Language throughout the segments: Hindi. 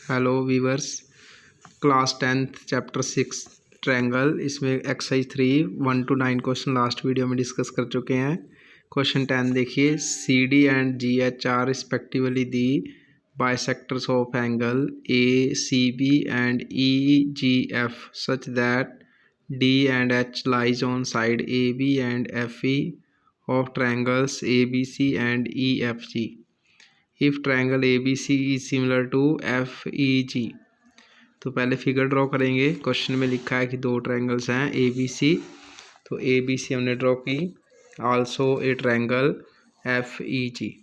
Hello viewers, class 10th chapter 6 triangle. इसमें exercise 3 1 to 9 question last video में डिस्कस कर चुके हैं। क्वेश्चन 10 देखिए, C D and G H are respectively the bisectors of angle A C B and E G F such that D and H lies on side A B and F E of triangles A B C and E F G. If triangle A B C is similar to F E जी। तो पहले फिगर ड्रॉ करेंगे। क्वेश्चन में लिखा है कि दो ट्रायंगल्स हैं ए बी सी, तो ए बी सी हमने ड्रॉ की। Also a triangle F E G.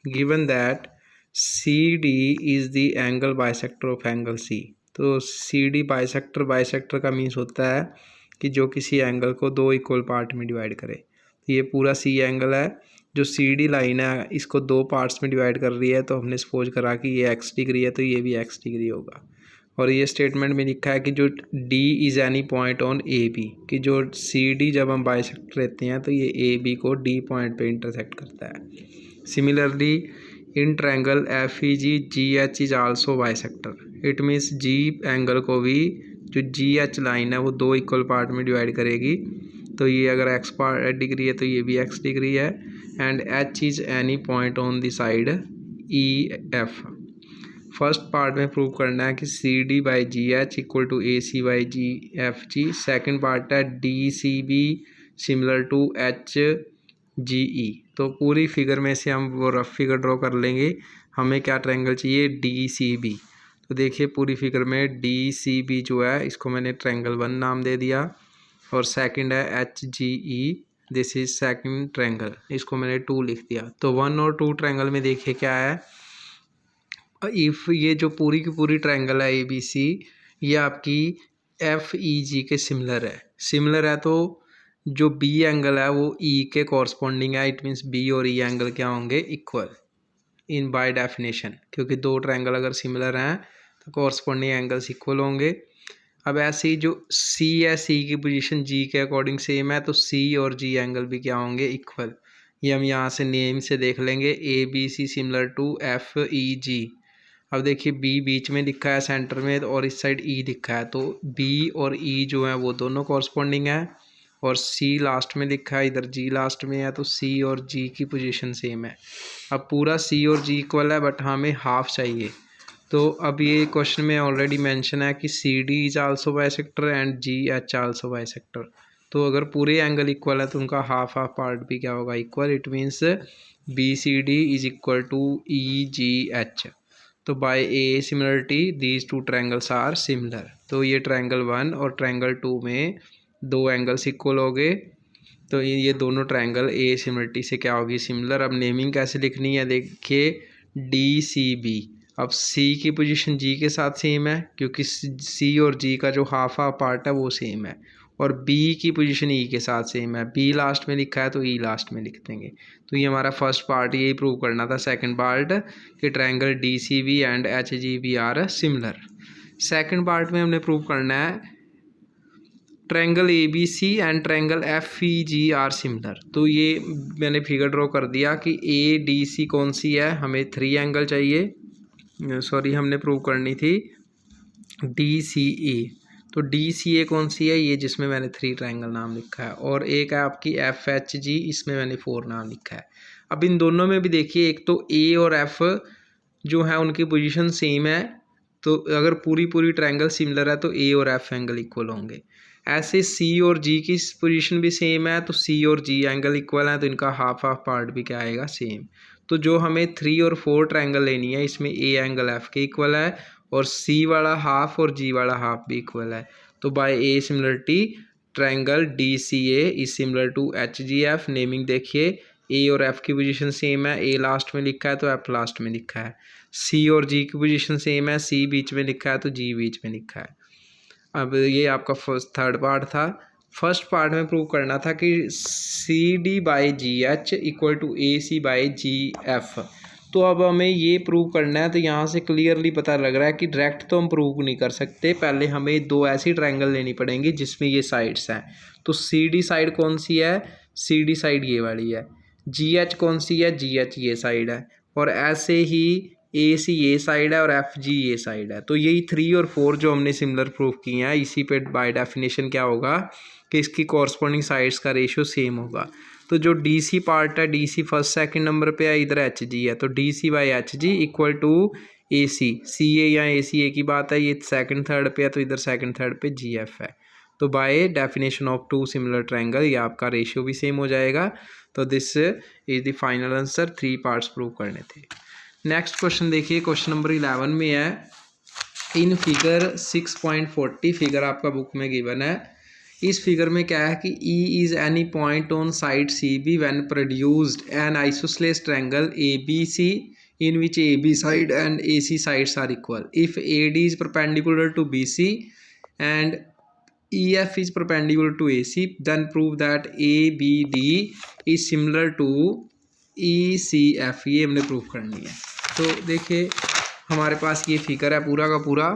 Given that C D is the angle bisector of angle C. तो सी डी बाइसेक्टर का मीन्स होता है कि जो किसी एंगल को दो इक्वल पार्ट में डिवाइड करे। तो ये पूरा सी एंगल है, जो सी डी लाइन है इसको दो पार्ट्स में डिवाइड कर रही है। तो हमने सपोज करा कि ये एक्स डिग्री है तो ये भी एक्स डिग्री होगा। और ये स्टेटमेंट में लिखा है कि जो D is any point on A B, कि जो सी डी जब हम बाइसेक्टर लेते हैं तो ये ए बी को डी पॉइंट पे इंटरसेक्ट करता है। Similarly in triangle F E G G H is also bisector. It means G angle को भी जो जी एच लाइन है वो दो इक्वल पार्ट में डिवाइड करेगी। तो ये अगर एक्स डिग्री है तो ये भी एक्स डिग्री है। And H is any point on the side E F. First part में प्रूव करना है कि C D by G H equal to A C by G F G. Second part है D C B similar to H G E. तो पूरी फिगर में से हम वो रफ फिगर ड्रॉ कर लेंगे। हमें क्या ट्रायंगल चाहिए, डी सी बी। तो देखिए पूरी फिगर में डी सी बी जो है इसको मैंने ट्रायंगल 1 नाम दे दिया, और सेकंड है H G E, this is second triangle, इसको मैंने 2 लिख दिया। तो 1 और 2 ट्रायंगल में देखिए क्या है, इफ़ ये जो पूरी की पूरी ट्रायंगल है ए बी सी, ये आपकी एफ ई जी के सिमिलर है तो जो बी एंगल है वो ई के कॉरस्पॉन्डिंग है। इट मीन्स बी और ई एंगल क्या होंगे, इक्वल इन बाय डेफिनेशन, क्योंकि दो ट्रायंगल अगर सिमिलर हैं तो कॉरस्पॉन्डिंग एंगल्स इक्वल होंगे। अब ऐसे ही जो सी है, सी की पोजीशन जी के अकॉर्डिंग सेम है, तो सी और जी एंगल भी क्या होंगे, इक्वल। ये हम यहाँ से नेम से देख लेंगे, A B C similar to F E G. अब देखिए बी बीच में लिखा है सेंटर में, और इस साइड ई लिखा है, तो बी और ई जो है वो दोनों कॉरस्पॉन्डिंग है। और सी लास्ट में लिखा है, इधर जी लास्ट में है, तो सी और जी की पोजीशन सेम है। अब पूरा सी और जी इक्वल है, बट हमें हाफ चाहिए। तो अब ये क्वेश्चन में ऑलरेडी मेंशन है कि C D is also bisector and G H also bisector. तो अगर पूरे एंगल इक्वल है तो उनका हाफ हाफ पार्ट भी क्या होगा, equal. It means B C D is equal to E G H. तो by A similarity these two triangles are similar. तो ये ट्रायंगल 1 और ट्रायंगल 2 में दो एंगल्स इक्वल हो गए। तो ये दोनों ट्रायंगल ए सिमिलरिटी से क्या होगी, सिमिलर। अब नेमिंग कैसे लिखनी है, देखिए डी सी बी। अब सी की पोजीशन जी के साथ सेम है, क्योंकि सी और जी का जो हाफ हाफ पार्ट है वो सेम है। और बी की पोजीशन ई के साथ सेम है, बी लास्ट में लिखा है तो ई लास्ट में लिख देंगे। तो ये हमारा फर्स्ट पार्ट यही प्रूव करना था। सेकंड पार्ट कि triangle D C B and H G B are similar. Second part में हमने प्रूव करना है triangle A B C and triangle F E G are similar. तो ये मैंने फिगर ड्रॉ कर दिया कि ए डी सी कौन सी है, हमें 3 एंगल चाहिए। सॉरी, हमने प्रूव करनी थी डी सी ए। तो डी सी ए कौन सी है, ये जिसमें मैंने 3 ट्रायंगल नाम लिखा है। और एक है आपकी एफ एच जी, इसमें मैंने 4 नाम लिखा है। अब इन दोनों में भी देखिए, एक तो ए और एफ जो है उनकी पोजीशन सेम है, तो अगर पूरी ट्रायंगल सिमिलर है तो ए और एफ एंगल इक्वल होंगे। ऐसे सी और जी की पोजीशन भी सेम है, तो सी और जी एंगल इक्वल है, तो इनका हाफ हाफ पार्ट भी क्या आएगा, सेम। तो जो हमें 3 और 4 ट्रायंगल लेनी है, इसमें ए एंगल एफ के इक्वल है और सी वाला हाफ और जी वाला हाफ भी इक्वल है। तो by A similarity triangle D C A is similar to H G F. Naming देखिए, ए और एफ की पोजीशन सेम है, ए लास्ट में लिखा है तो एफ लास्ट में लिखा है। सी और जी की पोजीशन सेम है, सी बीच में लिखा है तो जी बीच में लिखा है। अब ये आपका थर्ड पार्ट था। फर्स्ट पार्ट में प्रूव करना था कि C D by G H equal to A C by G F. तो अब हमें ये प्रूव करना है, तो यहाँ से क्लियरली पता लग रहा है कि डायरेक्ट तो हम प्रूव नहीं कर सकते, पहले हमें दो ऐसी ट्रायंगल लेनी पड़ेंगी जिसमें ये साइड्स हैं। तो सी डी साइड कौन सी है, सी डी साइड ये वाली है। जी एच कौन सी है, जी एच ये साइड है। और ऐसे ही ए सी ये साइड है और एफ जी ये साइड है। तो यही 3 और 4 जो हमने सिमिलर प्रूफ किए हैं, इसी पे बाय डेफिनेशन क्या होगा कि इसकी कॉरस्पॉन्डिंग साइड्स का रेशियो सेम होगा। तो जो डी सी पार्ट है, D C first second number पे है, इधर एच जी है, तो D C by H G equal to A C A या ए सी ए की बात है, ये सेकंड थर्ड पे है तो इधर सेकंड थर्ड पे जी एफ है। तो by definition of 2 similar triangle ये आपका रेशियो भी सेम हो जाएगा। तो this is the final answer, 3 parts prove करने थे। नेक्स्ट क्वेश्चन देखिए, क्वेश्चन नंबर 11 में है, इन फिगर 6.40 फिगर आपका बुक में गिवन है। इस फिगर में क्या है कि E is any point on side C B when produced an isosceles triangle A B C in which AB side and AC sides are equal. If AD is perpendicular to BC and EF is perpendicular to AC, then prove that ABD is similar to ECF। ये हमने प्रूव करनी है। तो देखिए हमारे पास ये फिगर है पूरा का पूरा,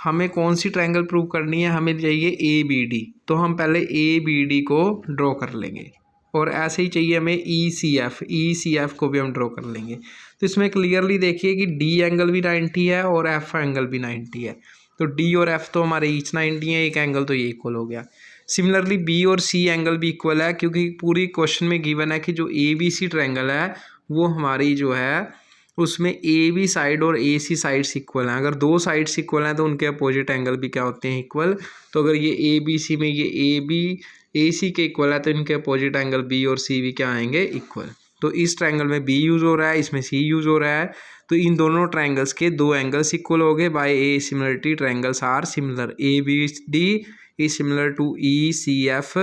हमें कौन सी ट्रायंगल प्रूव करनी है, हमें चाहिए ABD। तो हम पहले ABD को ड्रॉ कर लेंगे और ऐसे ही चाहिए हमें ECF को भी हम ड्रॉ कर लेंगे। तो इसमें क्लियरली देखिए कि D एंगल भी 90 है और F एंगल भी 90 है। तो D और F तो हमारे ईच 90 है, एक एंगल तो ये इक्वल हो गया। सिमिलरली B और C एंगल भी इक्वल है, क्योंकि पूरी क्वेश्चन में गिवन है कि जो ABC ट्रायंगल है वो हमारी जो है उसमें AB साइड और AC साइड्स इक्वल हैं। अगर 2 साइड्स इक्वल हैं तो उनके अपोजिट एंगल भी क्या होते हैं, इक्वल। तो अगर ये ABC में ये AB AC के इक्वल है तो इनके अपोजिट एंगल B और C भी क्या आएंगे, इक्वल। तो इस ट्रायंगल में B यूज़ हो रहा है, इसमें C यूज़ हो रहा है, तो इन दोनों ट्रायंगल्स के 2 एंगल्स इक्वल हो गए। By A similarity triangles are similar. ABD is similar to ECF,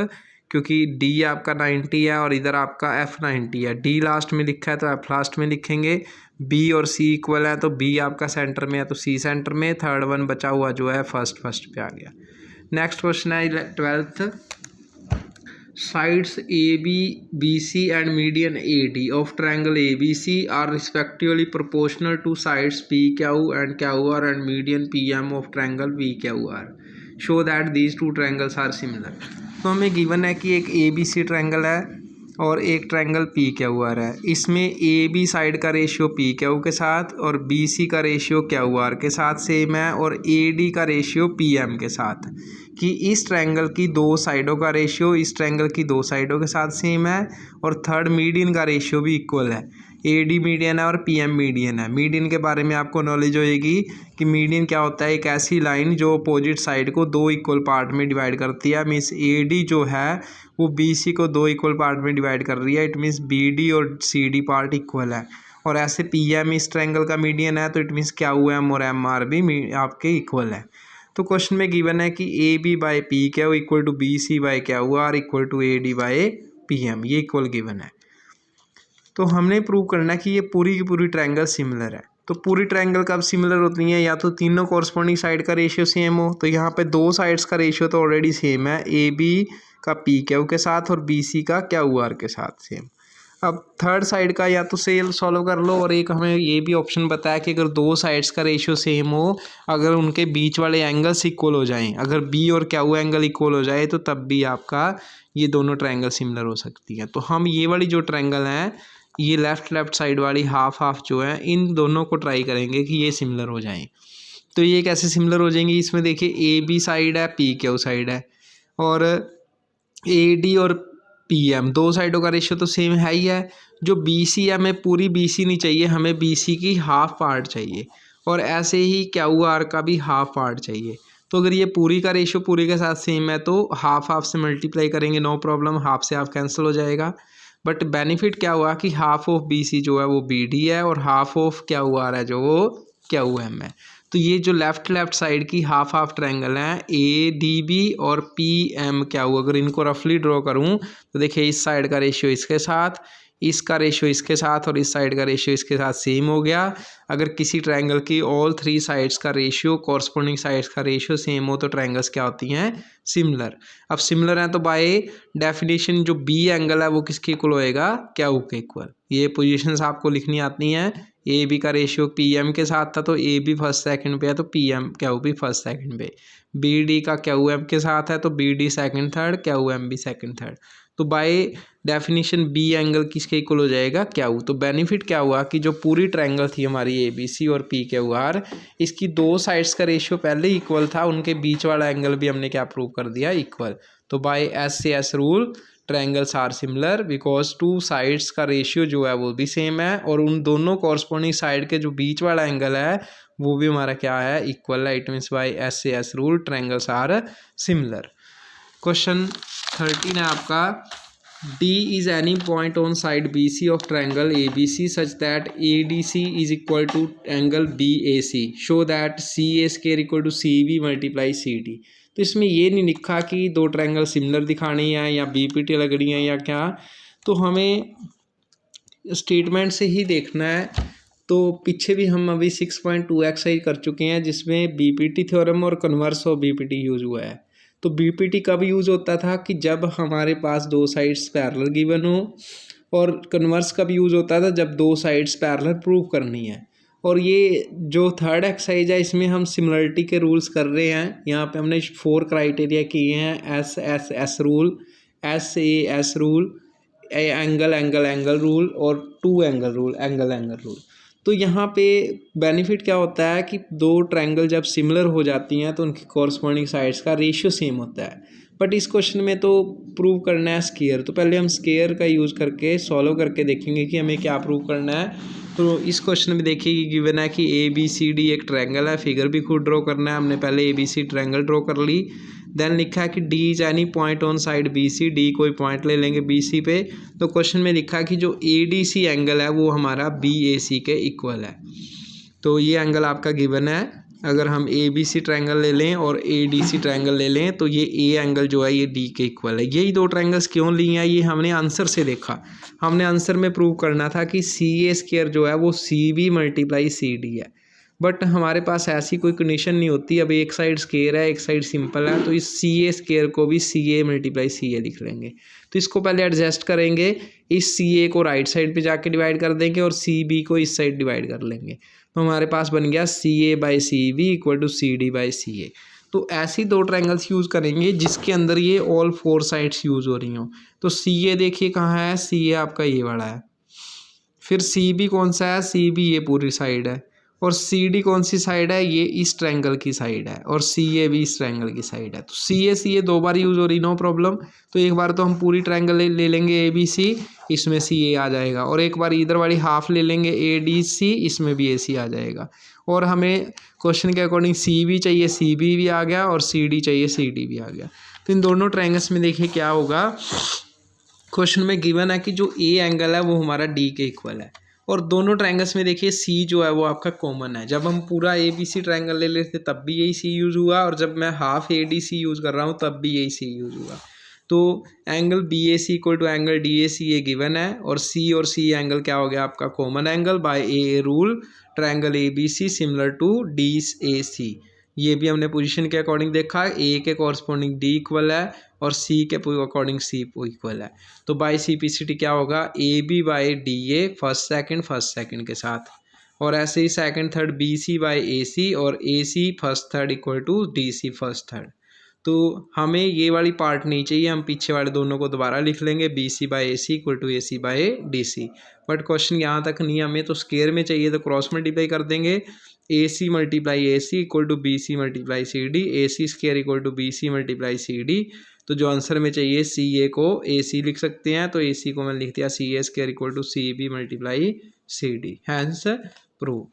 क्योंकि D आपका 90 है और इधर आपका F 90 है। D लास्ट में लिखा है तो F लास्ट में लिखेंगे। B और C इक्वल है तो B आपका सेंटर में है तो C सेंटर में। थर्ड वन बचा हुआ जो है फर्स्ट पे आ गया। नेक्स्ट क्वेश्चन है 12th, sides BC and median AD of triangle ABC are respectively proportional to sides PQ and QR and median PM of triangle VQR। Show that these 2 triangles are similar. तो हमें गिवन है कि एक ABC ट्रायंगल है और एक ट्रायंगल PQR है। इसमें AB साइड का रेशियो PQ के साथ और BC का रेशियो QR के साथ सेम है और AD का रेशियो PM के साथ, कि इस ट्रायंगल की 2 साइडों का रेशियो इस ट्रायंगल की 2 साइडों के साथ सेम है और थर्ड मीडियन का रेशियो भी इक्वल है। AD मीडियन है और PM मीडियन है। मीडियन के बारे में आपको नॉलेज होएगी कि मीडियन क्या होता है, एक ऐसी लाइन जो अपोजिट साइड को 2 इक्वल पार्ट में डिवाइड करती है। मीन्स AD जो है वो BC को 2 इक्वल पार्ट में डिवाइड कर रही है। इट मीन्स BD और CD पार्ट इक्वल है। और ऐसे PM इस ट्रायंगल का मीडियन है तो इट मीन्स QM और MR भी आपके इक्वल है। तो क्वेश्चन में गिवन है कि AB by PQ equal to BC by QR equal to AD by PM, ये इक्वल गिवन है। तो हमने प्रूव करना है कि ये पूरी की पूरी ट्रायंगल सिमिलर है। तो पूरी ट्रायंगल कब सिमिलर होती हैं, या तो तीनों कॉरस्पॉन्डिंग साइड का रेशियो सेम हो। तो यहाँ पे 2 साइड्स का रेशियो तो ऑलरेडी सेम है, AB का PQ के साथ और BC का QR के साथ सेम। अब थर्ड साइड का या तो सेल सॉल्व कर लो, और एक हमें ये भी ऑप्शन बताया कि अगर 2 साइड्स का रेशियो सेम हो, अगर उनके बीच वाले एंगल्स इक्वल हो जाएं, अगर B और Q एंगल इक्वल हो जाए तो तब भी आपका ये दोनों ट्रायंगल सिमिलर हो सकती है। तो हम ये वाली जो ट्रायंगल हैं, ये लेफ्ट साइड वाली हाफ जो है, इन दोनों को ट्राई करेंगे कि ये सिमिलर हो जाएं। तो ये कैसे सिमिलर हो जाएंगी, इसमें देखिए AB साइड है, PQ साइड है और AD और PM 2 साइडों का रेशियो तो सेम है ही है। जो BC है, हमें पूरी BC नहीं चाहिए, हमें BC की हाफ पार्ट चाहिए और ऐसे ही QR का भी हाफ पार्ट चाहिए। तो अगर ये पूरी का रेशियो पूरी के साथ सेम है तो हाफ से मल्टीप्लाई करेंगे, नो प्रॉब्लम, हाफ से हाफ कैंसिल हो जाएगा। बट बेनिफिट क्या हुआ कि हाफ ऑफ BC जो है वो BD है और हाफ ऑफ QR है जो वो QM है। तो ये जो लेफ्ट साइड की हाफ ट्रायंगल है ADB और PMQ, अगर इनको रफली ड्रॉ करूँ तो देखिए इस साइड का रेशियो इसके साथ, इसका रेशियो इसके साथ और इस साइड का रेशियो इसके साथ सेम हो गया। अगर किसी ट्रायंगल की ऑल 3 साइड्स का रेशियो, कॉरस्पॉन्डिंग साइड्स का रेशियो सेम हो तो ट्रायंगल्स क्या होती हैं, सिमिलर। अब सिमिलर हैं तो बाय डेफिनेशन जो B एंगल है वो किसके इक्वल होएगा, Q के इक्वल। ये पोजीशंस आपको लिखनी आती हैं। AB का रेशियो PM के साथ था तो AB फर्स्ट सेकंड पे है तो PMQ भी फर्स्ट सेकंड पे। BD का QM के साथ है तो BD सेकंड थर्ड, QM भी सेकंड थर्ड। तो बाय डेफिनेशन बी एंगल किसके इक्वल हो जाएगा, क्यू। तो बेनिफिट क्या हुआ कि जो पूरी ट्रायंगल थी हमारी ए बी सी और पी क्यू आर, इसकी दो साइड्स का रेशियो पहले ही इक्वल था, उनके बीच वाला एंगल भी हमने क्या प्रूव कर दिया, इक्वल। तो by S S S rule triangles are similar because two sides का रेशियो जो है वो भी सेम है और उन दोनों कॉरस्पॉन्डिंग साइड के जो बीच वाला एंगल है वो भी हमारा क्या है, इक्वल है। It means by S S S rule triangles are similar. Question 13 है आपका, D is any point on side BC of triangle ABC such that ADC is equal to angle BAC. Show that CA square equal to CB multiply CD. तो इसमें ये नहीं लिखा कि दो ट्रायंगल सिमिलर दिखानी है या BPT लगनी है या क्या, तो हमें स्टेटमेंट से ही देखना है। तो पीछे भी हम अभी 6.2 एक्सरसाइज कर चुके हैं जिसमें BPT थ्योरम और कन्वर्स ऑफ BPT यूज हुआ है। तो BPT कब यूज़ होता था कि जब हमारे पास दो साइड्स पैरेलल गिवन हो, और कन्वर्स कब यूज़ होता था जब दो साइड्स पैरेलल प्रूव करनी है। और ये जो थर्ड एक्सरसाइज है इसमें हम सिमिलरिटी के रूल्स कर रहे हैं। यहाँ पे हमने 4 क्राइटेरिया किए हैं, S S S rule, S A S rule, angle angle angle rule और 2 angle rule, angle angle rule. तो यहाँ पे बेनिफिट क्या होता है कि दो ट्रायंगल जब सिमिलर हो जाती हैं तो उनकी कॉरस्पॉन्डिंग साइड्स का रेशियो सेम होता है। बट इस क्वेश्चन में तो प्रूव करना है स्केयर, तो पहले हम स्केयर का यूज़ करके सॉल्व करके देखेंगे कि हमें क्या प्रूव करना है। तो इस क्वेश्चन में देखिए कि गिवन है कि ए बी सी डी एक ट्रायंगल है, फिगर भी खुद ड्रॉ करना है। हमने पहले A B C triangle draw कर ली। देन लिखा है कि D is any point on side B C, D कोई पॉइंट ले लेंगे बी सी पे। तो क्वेश्चन में लिखा है कि जो ए डी सी एंगल है वो हमारा बी ए सी के इक्वल है। तो ये एंगल आपका गिवन है। अगर हम ए बी सी ट्रायंगल ले लें और ए डी सी ट्रायंगल ले लें तो ये ए एंगल जो है ये डी के इक्वल है। यही दो ट्रायंगल्स क्यों लिए हैं ये हमने आंसर से देखा। हमने आंसर में प्रूव करना था कि सी ए स्क्वायर जो है वो C B multiply C D है, बट हमारे पास ऐसी कोई कंडीशन नहीं होती। अब एक साइड स्क्वायर है एक साइड सिंपल है, तो इस सी ए स्क्वायर को भी सी ए मल्टीप्लाई सी ए लिख लेंगे। तो इसको पहले एडजस्ट करेंगे, इस सी ए को राइट साइड पे जाके डिवाइड कर देंगे और सी बी को इस साइड डिवाइड कर लेंगे। तो हमारे पास बन गया C A by C B equal to C D by C A. तो ऐसी दो ट्रायंगल्स यूज़ करेंगे जिसके अंदर ये ऑल 4 साइड्स यूज़ हो रही हों। तो सी ए देखिए कहाँ है, सी ए आपका ये वाला है। फिर सी बी कौन सा है, सी बी ये पूरी साइड है। और सी डी कौन सी साइड है, ये इस ट्रायंगल की साइड है। और सी ए भी इस ट्रायंगल की साइड है। तो सी ए 2 बार यूज़ हो रही, नो प्रॉब्लम। तो एक बार तो हम पूरी ट्रायंगल ले लेंगे ए बी सी, इसमें सी ए आ जाएगा। और एक बार इधर वाली हाफ ले लेंगे ए डी सी, इसमें भी ए सी आ जाएगा। और हमें क्वेश्चन के अकॉर्डिंग सी बी चाहिए, सी बी भी आ गया, और सी डी चाहिए, सी डी भी आ गया। तो इन दोनों ट्रायंगल्स में देखिए क्या होगा। क्वेश्चन में गिवन है कि जो ए एंगल है वो हमारा डी के इक्वल है। और दोनों ट्रायंगल्स में देखिए सी जो है वो आपका कॉमन है। जब हम पूरा ए बी सी ट्रायंगल ले लेते तब भी यही सी यूज़ हुआ, और जब मैं half A D C use कर रहा हूँ तब भी यही सी यूज़ हुआ। तो angle B A C equal to angle D A C ये गिवन है, और सी एंगल क्या हो गया आपका common angle by A rule. Triangle A B C similar to D A C, ये भी हमने पोजीशन के अकॉर्डिंग देखा। ए के कॉरस्पॉन्डिंग डी इक्वल है और सी के अकॉर्डिंग सी इक्वल है। तो by C P C T क्या होगा, A B by D A first second के साथ। और ऐसे ही second third B C by A C, और A C first third equal to D C first third. तो हमें ये वाली पार्ट नहीं चाहिए, हम पीछे वाले दोनों को दोबारा लिख लेंगे, B C by A C equal to A C by D C. But question यहाँ तक नहीं, हमें तो स्केयर में चाहिए, तो क्रॉस मल्टीप्लाई कर देंगे। A C multiply A C equal to B C multiply C D, A C square equal to B C multiply C D. तो जो आंसर में चाहिए सी ए को ए सी लिख सकते हैं, तो ए सी को मैंने लिख दिया C A square equal to C B multiply C D, hence prove.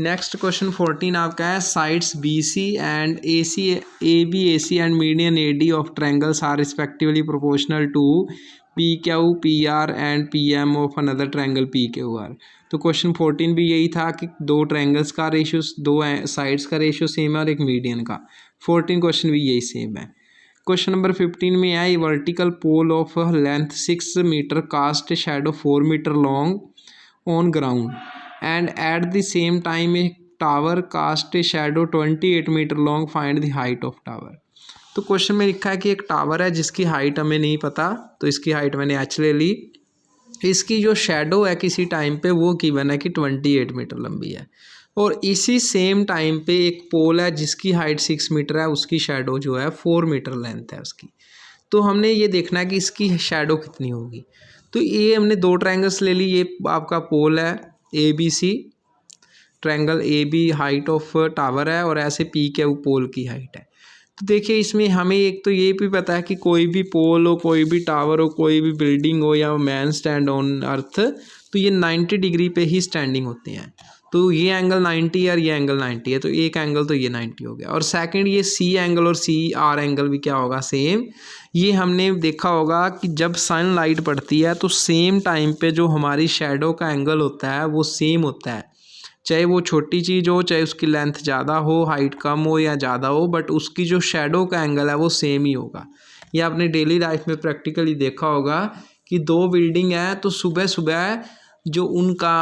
Next question 14 आपका है, sides B C and A C, A B A C and median A D of triangles are respectively proportional to P Q P R and P M of another triangle P Q R. तो क्वेश्चन 14 भी यही था कि दो ट्रायंगल्स का रेशियो, दो साइड्स का रेशियो सेम है और एक मीडियन का। 14 क्वेश्चन भी यही सेम है। क्वेश्चन नंबर 15 में है, vertical pole of length 6 metre cast shadow 4 metre long on ground and at the same time a tower cast a shadow 28 metre long, find the height of tower. तो क्वेश्चन में लिखा है कि एक टावर है जिसकी हाइट हमें नहीं पता, तो इसकी हाइट मैंने एच ले ली। इसकी जो शैडो है किसी टाइम पे वो गिवन है कि 28 मीटर लंबी है, और इसी सेम टाइम पे एक पोल है जिसकी हाइट 6 मीटर है, उसकी शैडो जो है 4 मीटर लेंथ है उसकी। तो हमने ये देखना है कि इसकी शेडो कितनी होगी। तो ये हमने 2 ट्रायंगल्स ले ली, ये आपका पोल है ABC, triangle AB height of tower है और ऐसे पी के पोल की हाइट है। तो देखिए इसमें हमें एक तो ये भी पता है कि कोई भी पोल हो, कोई भी टावर हो, कोई भी बिल्डिंग हो या मैन स्टैंड ऑन अर्थ, तो ये 90 डिग्री पे ही स्टैंडिंग होते हैं। तो ये एंगल 90 है और ये एंगल 90 है, तो एक एंगल तो ये 90 हो गया। और सेकंड ये C एंगल और CR एंगल भी क्या होगा, सेम। ये हमने देखा होगा कि जब सनलाइट पड़ती है तो सेम टाइम पे जो हमारी शेडो का एंगल होता है वो सेम होता है, चाहे वो छोटी चीज़ हो, चाहे उसकी लेंथ ज़्यादा हो, हाइट कम हो या ज़्यादा हो, बट उसकी जो शेडो का एंगल है वो सेम ही होगा। ये आपने डेली लाइफ में प्रैक्टिकली देखा होगा कि 2 बिल्डिंग है तो सुबह सुबह जो उनका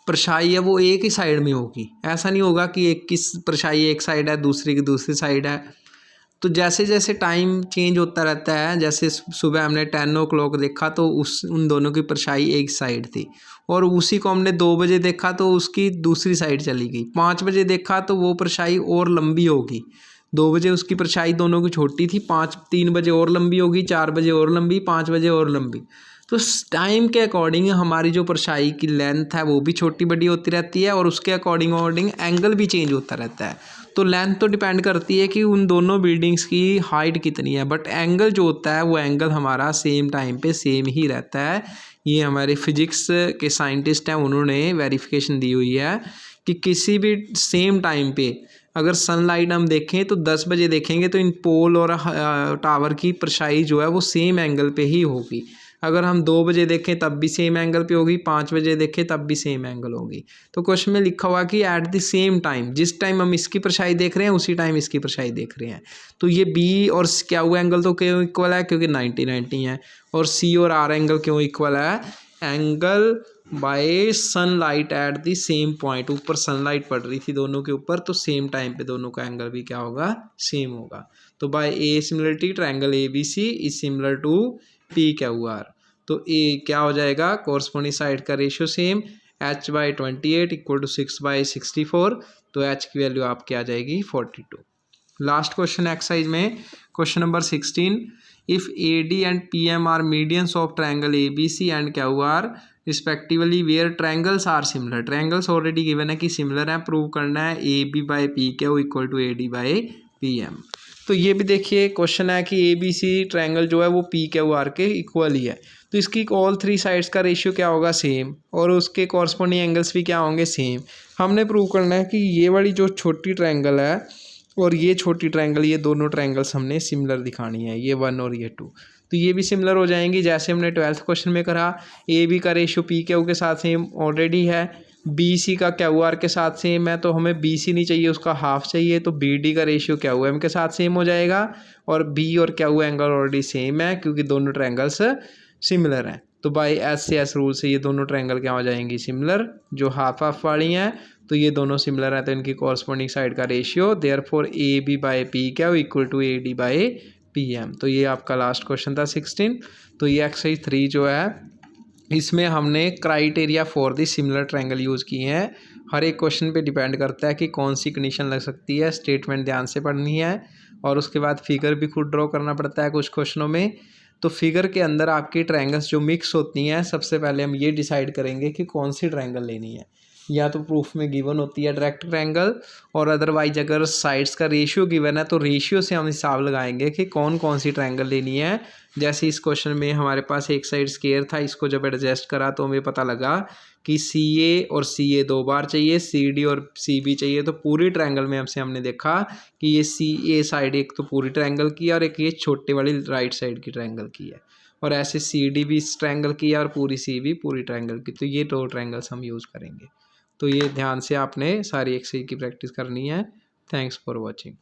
परछाई है वो एक ही साइड में होगी। ऐसा नहीं होगा कि एक की परछाई एक साइड है, दूसरी की दूसरी साइड है। तो जैसे जैसे टाइम चेंज होता रहता है, जैसे सुबह हमने 10 o'clock देखा तो उन दोनों की परछाई एक साइड थी, और उसी को हमने 2 बजे देखा तो उसकी दूसरी साइड चली गई। 5 बजे देखा तो वो परछाई और लंबी होगी। 2 बजे उसकी परछाई दोनों की छोटी थी, 3 बजे और लंबी होगी, 4 बजे और लंबी, 5 बजे और लंबी। तो टाइम के अकॉर्डिंग हमारी जो परछाई की लेंथ है वो भी छोटी बड़ी होती रहती है, और उसके अकॉर्डिंग एंगल भी चेंज होता रहता है। तो लेंथ तो डिपेंड करती है कि उन दोनों बिल्डिंग्स की हाइट कितनी है, बट एंगल जो होता है वो एंगल हमारा सेम टाइम पे सेम ही रहता है। ये हमारे फिजिक्स के साइंटिस्ट हैं, उन्होंने वेरिफिकेशन दी हुई है कि किसी भी सेम टाइम पे अगर सनलाइट हम देखें तो 10 बजे देखेंगे तो इन पोल और टावर की परछाई जो है वो सेम एंगल पे ही होगी। अगर हम 2 बजे देखें तब भी सेम एंगल पे होगी, 5 बजे देखें तब भी सेम एंगल होगी। तो क्वेश्चन में लिखा हुआ कि एट द सेम टाइम, जिस टाइम हम इसकी परछाई देख रहे हैं उसी टाइम इसकी परछाई देख रहे हैं। तो ये बी और क्या हुआ एंगल तो क्यों इक्वल है, क्योंकि 90-90 है। और सी और आर एंगल क्यों इक्वल है, angle by sunlight eight the same point. ऊपर सनलाइट पड़ रही थी दोनों के ऊपर, तो सेम टाइम पे दोनों का एंगल भी क्या होगा, सेम होगा। तो by A similarity triangle ABC is similar to PQR। तो ए क्या हो जाएगा, कोरस्पोंडिंग साइड का ratio same, H/28 equal to 6/64। तो H की वैल्यू आपकी आ जाएगी 42। लास्ट क्वेश्चन एक्सरसाइज में question number 16, if AD and PM are medians of triangle ABC and QR respectively where triangles are similar. Triangles already given है कि सिमिलर है, प्रूव करना है AB/PQ इक्वल टू AD/PM। तो ये भी देखिए क्वेश्चन है कि ABC ट्रायंगल जो है वो PQR के इक्वल ही है, तो इसकी ऑल 3 साइड्स का रेशियो क्या होगा, सेम, और उसके कॉरस्पॉन्डिंग एंगल्स भी क्या होंगे, सेम। हमने प्रूव करना है कि ये वाली जो छोटी ट्रायंगल है और ये छोटी ट्रायंगल, ये दोनों ट्रायंगल्स हमने सिमिलर दिखानी है, ये 1 और ये 2। तो ये भी सिमिलर हो जाएंगी, जैसे हमने 12th क्वेश्चन में करा। AB का रेशियो PQ के साथ सेम ऑलरेडी है, BC का QR के साथ सेम है, तो हमें BC नहीं चाहिए, उसका हाफ चाहिए, तो BD का रेशियो QM के साथ सेम हो जाएगा। और B और Q एंगल ऑलरेडी सेम है क्योंकि दोनों ट्रायंगल्स सिमिलर हैं। तो बाई S रूल से ये दोनों ट्रायंगल क्या हो जाएंगी, सिमिलर। जो हाफ हाफ वाली हैं तो ये दोनों सिमिलर हैं, तो इनकी कॉरस्पॉन्डिंग साइड का ratio therefore AB/PQ equal to AD/PM। तो ये आपका लास्ट क्वेश्चन था 16। तो ये एक्सरसाइज 3 जो है इसमें हमने criteria for the similar triangle use किए हैं। हर एक क्वेश्चन पे डिपेंड करता है कि कौन सी कंडीशन लग सकती है, स्टेटमेंट ध्यान से पढ़नी है, और उसके बाद फिगर भी खुद ड्रॉ करना पड़ता है कुछ क्वेश्चनों में। तो फिगर के अंदर आपकी ट्रायंगल्स जो मिक्स होती हैं, सबसे पहले हम ये डिसाइड करेंगे कि कौन सी ट्रायंगल लेनी है। या तो प्रूफ में गिवन होती है डायरेक्ट ट्रायंगल, और अदरवाइज अगर साइड्स का रेशियो गिवन है तो रेशियो से हम हिसाब लगाएंगे कि कौन कौन सी ट्रायंगल लेनी है। जैसे इस क्वेश्चन में हमारे पास एक साइड स्क्वायर था, इसको जब एडजस्ट करा तो हमें पता लगा कि CA और CA 2 बार चाहिए, CD और CB चाहिए। तो पूरी ट्रायंगल में हमने देखा कि ये CA साइड एक तो पूरी ट्रायंगल की है और एक ये छोटे वाली राइट साइड की ट्रायंगल की है, और ऐसे CD भी इस ट्रायंगल की है और पूरी C भी पूरी ट्रायंगल की। तो ये 2 ट्रायंगल्स हम यूज़ करेंगे। तो ये ध्यान से आपने सारी एक्सरसाइज की प्रैक्टिस करनी है। Thanks for watching.